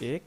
1،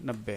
90،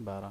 12،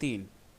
3۔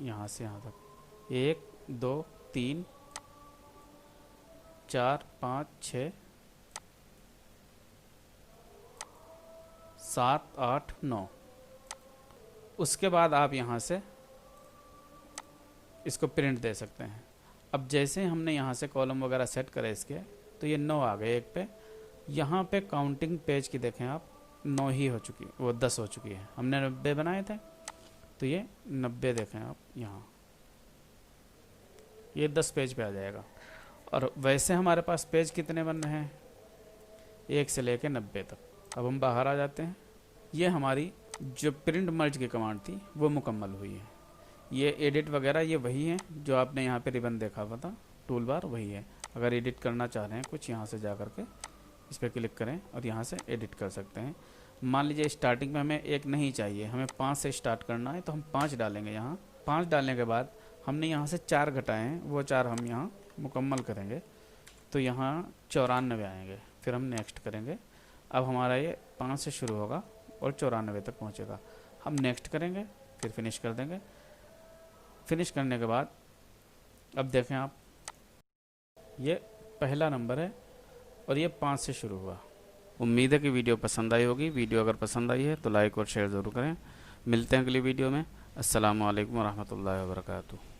यहाँ से यहाँ तक 1 2 3 4 5 6 7 8 9। उसके बाद आप यहाँ से इसको प्रिंट दे सकते हैं। अब जैसे हमने यहाँ से कॉलम वगैरह सेट करे इसके, तो ये 9 आ गए एक पे। यहाँ पे काउंटिंग पेज की देखें आप, 9 ही हो चुकी, वो 10 हो चुकी है। हमने 90 बनाए थे, तो ये 90 देखें आप यहाँ, ये 10 पेज पे आ जाएगा। और वैसे हमारे पास पेज कितने बन रहे हैं, 1 से लेके 90 तक। अब हम बाहर आ जाते हैं। ये हमारी जो प्रिंट मर्ज की कमांड थी वो मुकम्मल हुई है। ये एडिट वगैरह ये वही है जो आपने यहाँ पे रिबन देखा हुआ था, टूल बार वही है। अगर एडिट करना चाह रहे हैं कुछ, यहाँ से जा करके इस पर क्लिक करें और यहाँ से एडिट कर सकते हैं। मान लीजिए स्टार्टिंग में हमें 1 नहीं चाहिए, हमें 5 से स्टार्ट करना है, तो हम 5 डालेंगे यहाँ। 5 डालने के बाद हमने यहाँ से 4 घटाए हैं, वो 4 हम यहाँ मुकम्मल करेंगे, तो यहाँ 94 आएंगे। फिर हम नेक्स्ट करेंगे। अब हमारा ये 5 से शुरू होगा और 94 तक पहुँचेगा। हम नेक्स्ट करेंगे, फिर फिनिश कर देंगे। फिनिश करने के बाद अब देखें आप, ये पहला नंबर है और ये 5 से शुरू हुआ। उम्मीद है कि वीडियो पसंद आई होगी। वीडियो अगर पसंद आई है तो लाइक और शेयर ज़रूर करें। मिलते हैं अगली वीडियो में। अस्सलामु अलैकुम वरहमतुल्लाहि वबरकातुहू।